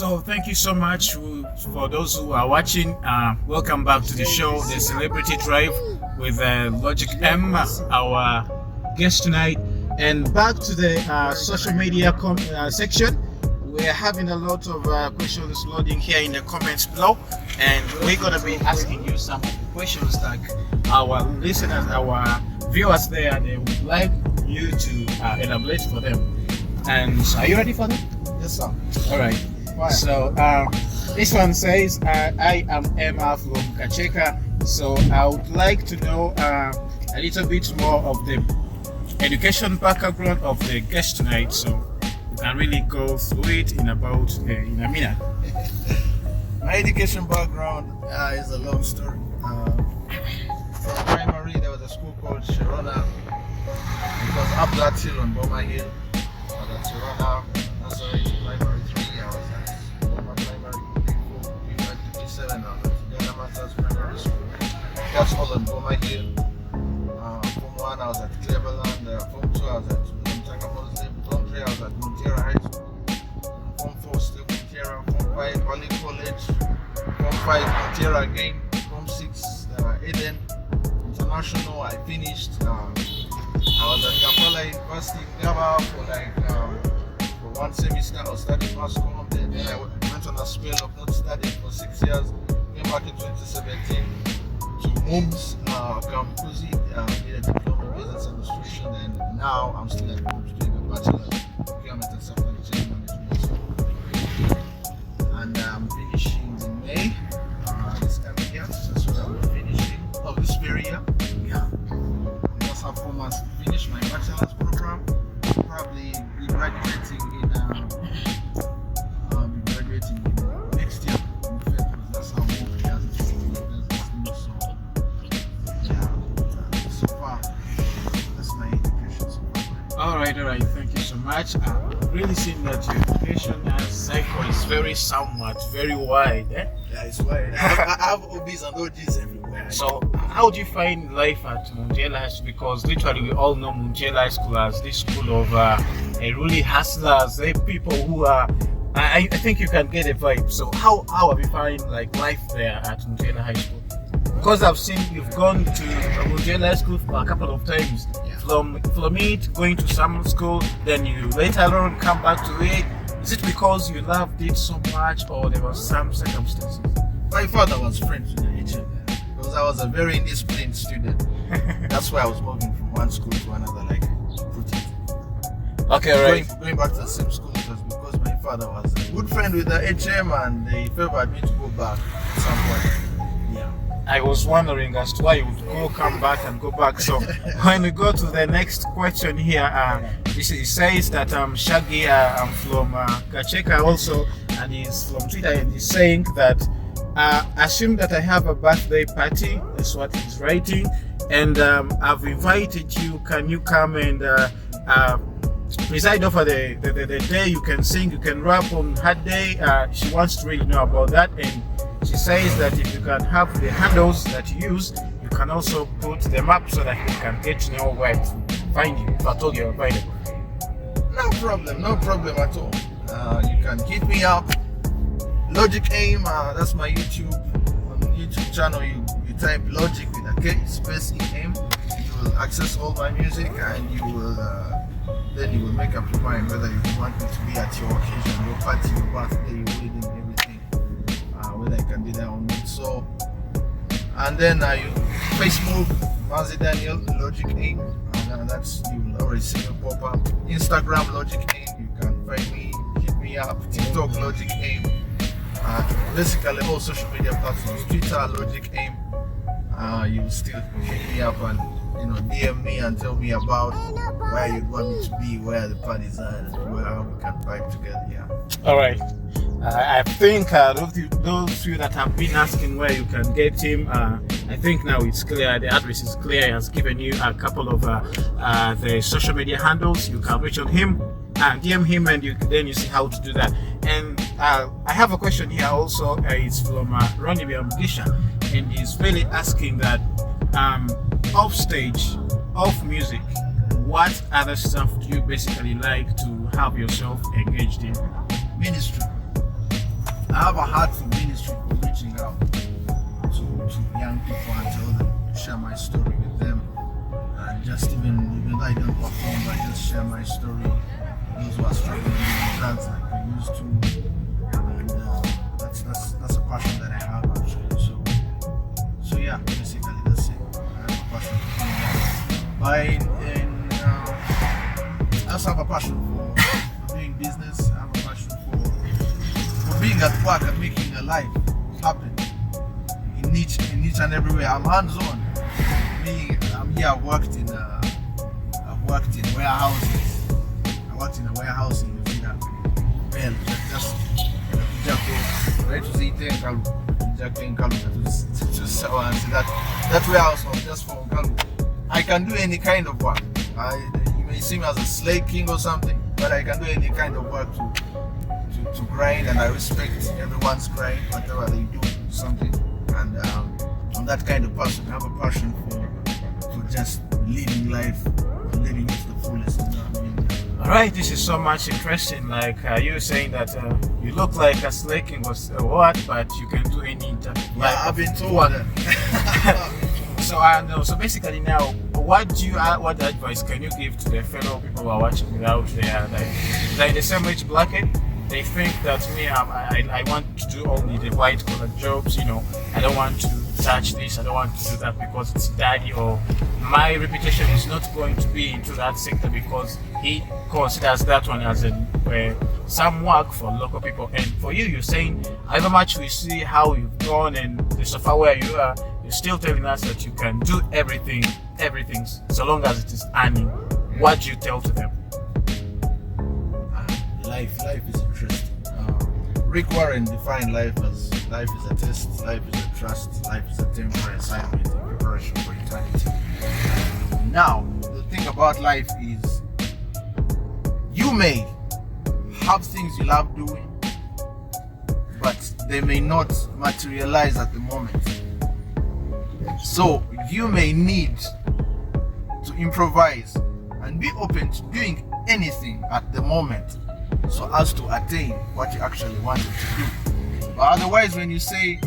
So thank you so much for those who are watching. Welcome back to the show, The Celebrity Drive with Logik Em, our guest tonight. And back to the social media section. We're having a lot of questions loading here in the comments below, and we're going to be asking you some questions like our listeners, our viewers there, they would like you to elaborate for them. And are you ready for them? Yes, sir. All right. Fine. So this one says, I am Emma from Kacheka. So I would like to know a little bit more of the education background of the guest tonight. So you can really go through it in about in a minute. My education background is a long story. From primary, there was a school called Sharona. It was up that hill on Boma Hill. At Sharona, nursery to primary 3. I was at Boma Primary 4, P5 to P7. I was at Ghana Masters Primary School. That's all on Boma Hill. Form 1, I was at Cleveland. Form 2, I was at Mtaka Muslim. Form 3, I was at Montera High School. Form 4, still Montera. Form 5, Valley College. Form 5, Montera again. Form 6, Eden International. I finished. I was at Kampala University in Gaba for one semester. I was studying mass comm. Then I went on a spell of not studying for 6 years. Came back in 2017 to MUBS, Kampuzi, did a diploma in business administration, and now I'm still at MUBS doing a bachelor in procurement and supply chain management. And I'm finishing in May this coming year. That's what I'm finishing of this very year. Yeah. Just have 4 months to finish my bachelor's program. Probably be graduating in next year in February. That's how MUBS has its business. So yeah, so far that's my education so far. All right. Thank you so much. Really seeing that your education cycle is very wide. Eh? Yeah, it's wide. I have OBs and OGs everywhere. So how do you find life at Munjela High School? Because literally we all know Munjela High School as this school of really hustlers, people who are. I think you can get a vibe. So how have you find like life there at Munjela High School? Because I've seen you've gone to Munjela High School for a couple of times. Yeah. From it going to summer school, then you later on come back to it. Is it because you loved it so much, or there was some circumstances? My father was friends with the HM because I was a very indisciplined student. That's why I was moving from one school to another, like put it. Okay, right. Going back to the same school, it was because my father was a good friend with the HM and they favored me to go back at some point. Yeah. I was wondering as to why you would come back. So when we go to the next question here, it says that Shaggy, I'm from Kacheka also, and he's from Twitter, and he's saying that assume that I have a birthday party. That's what he's writing, and I've invited you. Can you come and preside over the day? You can sing, you can rap on her day. She wants to really know about that, and she says that if you can have the handles that you use, you can also put them up so that you can get to know where to find you if at all you're available. No problem at all. You can hit me up. Logik Em, that's my YouTube. On the YouTube channel, you type Logik with a K, space EM. You will access all my music, and you will then you will make up your mind whether you want me to be at your occasion, your party, your birthday, your wedding, everything. Whether I can be there or not. So, and then you Facebook, Mazi Daniel, Logik Em, and that's, you will already see me pop up. Instagram, Logik Em, you can find me, hit me up. TikTok, Logik Em. Basically all social media platforms. Twitter, Logik Em. You will still hit me up and DM me and tell me about where you want me to be, where the parties are, and where we can vibe together. Yeah. All right. I think those of you that have been asking where you can get him, I think now it's clear. The address is clear. He has given you a couple of the social media handles. You can reach on him and DM him, and then you see how to do that. And I have a question here also. It's from Ronnie Biamgisha, and he's really asking that off stage, off music, what other stuff do you basically like to have yourself engaged in? Ministry. I have a heart for ministry, for reaching out to young people and tell them, share my story with them. And just even though I don't perform, I just share my story. Those who are struggling with drugs like we used to. And that's a passion that I have actually. So yeah, basically that's it. I have a passion for doing that. I also have a passion for doing business. I have a passion for being at work and making a life happen in each and every way. I'm hands-on. I've worked in warehouses. I worked in a warehouse in New Zealand. Well, just right to see that warehouse was just for Kalu. I can do any kind of work. You may see me as a slave king or something, but I can do any kind of work to grind, and I respect everyone's grind, whatever they do, something. And I'm that kind of person. I have a passion for just living life, living it to the fullest. You know what I mean? All right, this is so much interesting. Like you were saying that you look like a slave king was what, but you can do any type of Yeah, I've been told that. So I know. So basically now, what advice can you give to the fellow people who are watching without their like the same age bracket? They think that me, I want to do only the white collar jobs. You know, I don't want to touch this. I don't want to do that because it's daddy, or my reputation is not going to be into that sector because he considers that one as some work for local people. And for you, you're saying, however much we see how you've gone and the so far where you are, you're still telling us that you can do everything, so long as it is earning. What do you tell to them? Life is interesting. Rick Warren defined life as life is a test, life is a trust, life is a temporary assignment in preparation for eternity. Now, the thing about life is you may have things you love doing, but they may not materialize at the moment. So you may need to improvise and be open to doing anything at the moment so as to attain what you actually wanted to do. But otherwise, when you say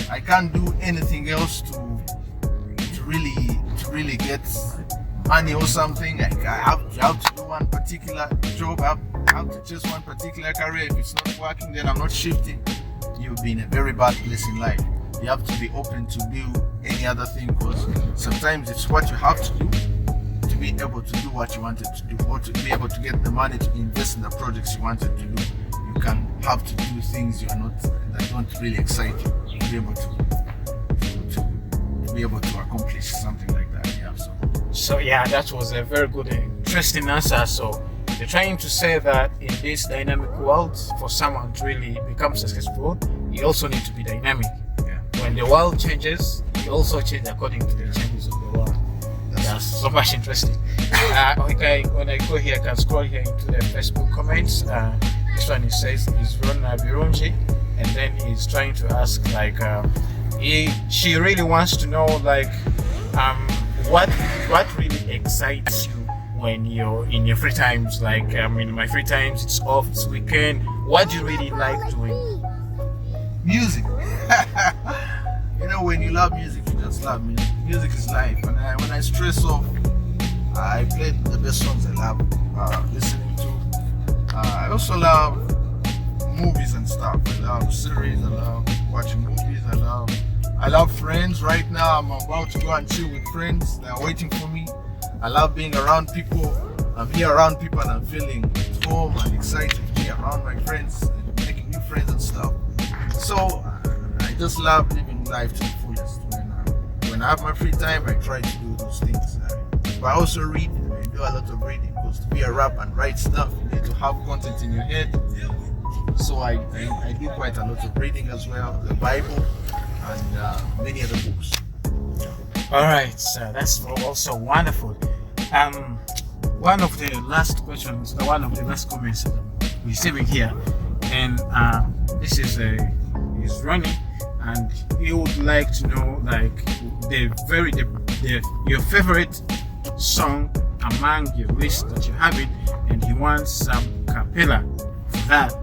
I can't do anything else to really get money or something, like I have to do one particular job, I have to chase one particular career. If it's not working, then I'm not shifting. You'll be in a very bad place in life. You have to be open to do any other thing, because sometimes it's what you have to do to be able to do what you wanted to do, or to be able to get the money to invest in the projects you wanted to do. You can have to do things that don't really excite you to be able to accomplish something like that. Yeah. So yeah, that was a very good, interesting answer. So you're trying to say that in this dynamic world, for someone to really become successful, you also need to be dynamic. Yeah. When the world changes, you also change according to the changes of the world. That's so much interesting. Okay, when I go here, I can scroll here into the Facebook comments. This one, it says is Rona Birunji, and then he's trying to ask she really wants to know what really excites you when you're in your free times. Like in my free times, it's off, it's weekend. What do you really like doing? Music. When you love music, you just love music. Music is life. And when I stress off, I play the best songs I love listening to. I also love movies and stuff. I love series. I love watching movies. I love friends. Right now, I'm about to go and chill with friends. They're waiting for me. I love being around people. I'm here around people and I'm feeling at home and excited to be around my friends and making new friends and stuff. So I just love living life to the fullest. When I have my free time, I try to do those things. But I also read. I do a lot of reading, because to be a rap and write stuff, you need to have content in your head. So I do quite a lot of reading as well, the Bible and many other books. All right, so that's also wonderful. One of the last questions, one of the last comments I'm receiving here, and this is Ronnie, and he would like to know your favorite song among your list that you're having, and he wants some capella for that.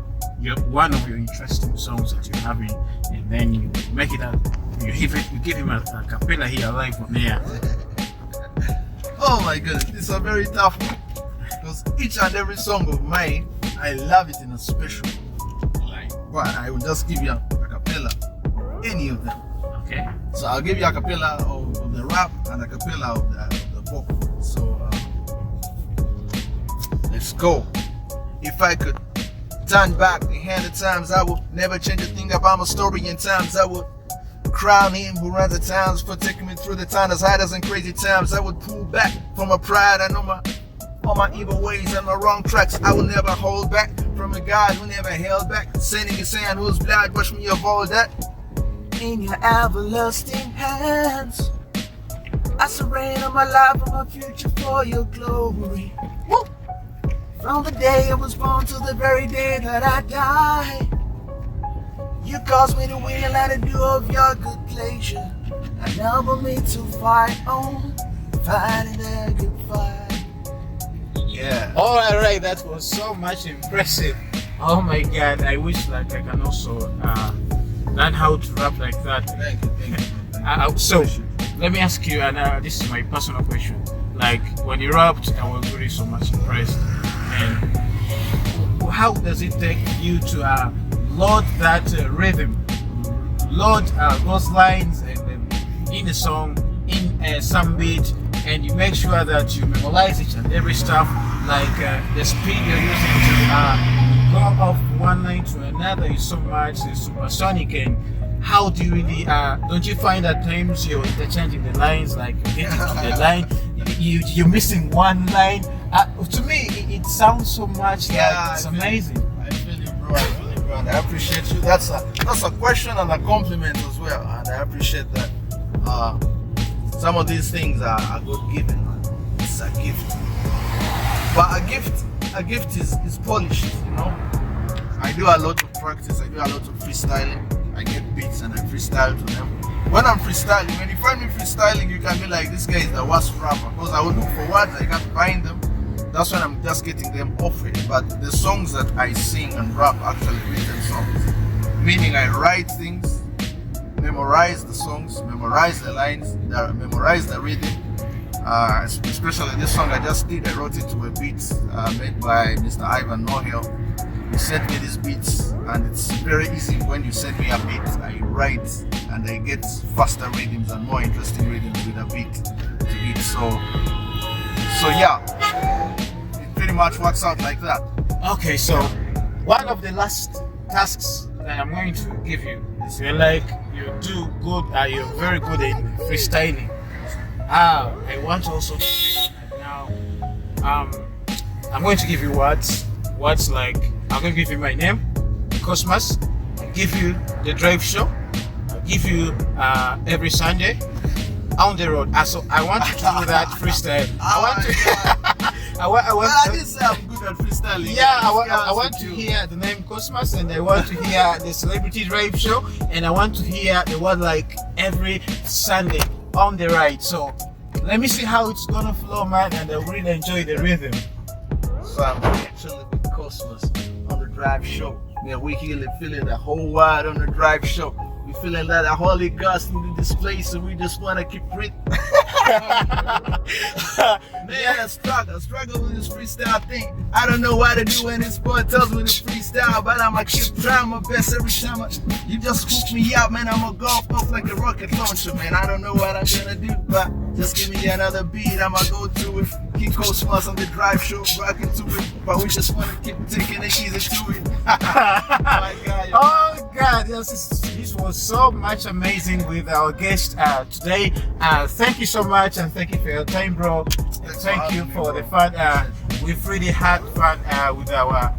one of your interesting songs that you're having, and then you make it a you give him a cappella here live on air. Oh my goodness, it's a very tough one because each and every song of mine, I love it in a special line. But I will just give you a cappella, any of them. Okay. So I'll give you a cappella of the rap and a cappella of the vocal. So let's go. If I could turn back the hand of times, I would never change a thing about my story in times. I would crown him who runs the towns for taking me through the time as hard as and crazy times. I would pull back from my pride. I know all my evil ways and my wrong tracks. I will never hold back from a God who never held back. Sending his hand whose blood washed me of all that. In your everlasting hands, I surrender my life and my future for your glory. Woo! From the day I was born to the very day that I die, you caused me to win like a do of your good pleasure. Enable me to fight on, fighting a good fight. Yeah. All right, that was so much impressive. Oh my God, I wish like I can also learn how to rap like that. Thank you. So let me ask you, and this is my personal question. Like when you rapped, I was really so much impressed. And how does it take you to load that rhythm, load those lines and in a song, in some beat, and you make sure that you memorize each and every stuff, like the speed you're using to go off one line to another is so much supersonic. And how do you really don't you find at times you're interchanging the lines, like you get into the line, you're missing one line? To me it sounds so much like it's amazing. I feel you, bro. And I appreciate you. That's a question and a compliment as well, and I appreciate that. Some of these things are God given. It's a gift, but a gift is polished. You know, I do a lot of practice. I do a lot of freestyling. I get beats and I freestyle to them. When I'm freestyling, when you find me freestyling, you can be like, this guy is the worst rapper, because I will look for words, I can't find them. That's when I'm just getting them off it. But the songs that I sing and rap actually written songs, meaning I write things, memorize the songs, memorize the lines, memorize the rhythm. Especially this song I just did, I wrote it to a beat made by Mr. Ivan Nohel. He sent me these beats, and it's very easy when you send me a beat. I write and I get faster rhythms and more interesting rhythms with a beat to it. So yeah, it pretty much works out like that. Okay, so one of the last tasks that I'm going to give you is you're you're very good in freestyling. I want to also give you now. I'm going to give you words like, I'm going to give you my name, Cosmas. I'll give you the drive show. I'll give you every Sunday on the road. So I want you to do that freestyle. I didn't say I'm good at freestyling. Yeah, I want to hear the name Cosmas, and I want to hear the Celebrity Drive Show, and I want to hear the word like every Sunday on the ride. So let me see how it's gonna flow, man, and I really enjoy the rhythm. So I'm actually with Cosmas on the drive show. Yeah, we feeling the whole world on the drive show. We feeling like the Holy Ghost in this place, and we just wanna keep it. Man, I struggle with this freestyle thing. I don't know what to do when this boy tells me to freestyle, but I'ma keep trying my best every time. You just hook me up, man. I'ma go off like a rocket launcher, man. I don't know what I'm gonna do, but just give me another beat. I'ma go through it. Keep Cosmas on the drive show, rocking to it, but we just wanna keep taking it easy to it. My God, oh God, yes, this was so much amazing with our guest today. Thank you so much, and thank you for your time, bro. And thank you for the fun. We've really had fun with our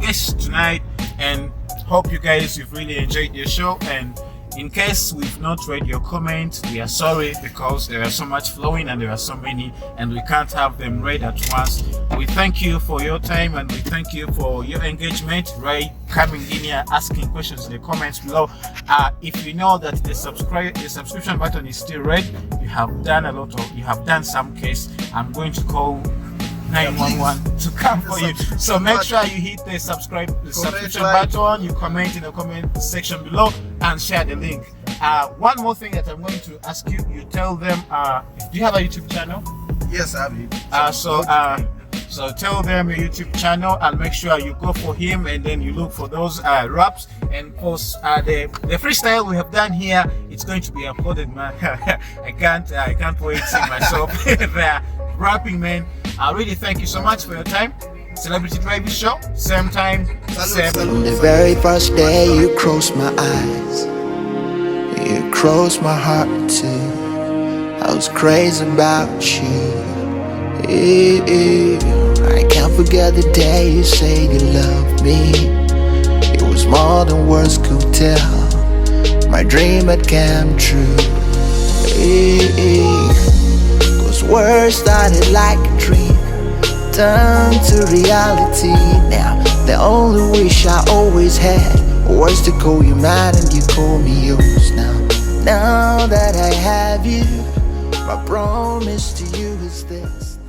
guest tonight, and hope you guys you've really enjoyed your show. And in case we've not read your comments, we are sorry, because there are so much flowing and there are so many, and we can't have them read at once. We thank you for your time, and we thank you for your engagement, right? Coming in here, asking questions in the comments below. If you know that the subscription button is still red, you have done some case. I'm going to call 911 to come for you. So make sure you hit the subscription button, you comment in the comment section below, and share the link. One more thing that I'm going to ask you, you tell them, do you have a YouTube channel? Yes, I have YouTube. So tell them your YouTube channel, and make sure you go for him, and then you look for those raps. And of course, the freestyle we have done here, it's going to be uploaded, man. I can't wait to see myself there rapping, man. I really thank you so much for your time. Celebrity Drive Show, same time, same. The very first day you crossed my eyes, you crossed my heart too. I was crazy about you. I can't forget the day you said you loved me. It was more than words could tell. My dream had come true. Cause words started like a dream, turned to reality. Now the only wish I always had was to call you mine and you call me yours. Now that I have you, my promise to you is this.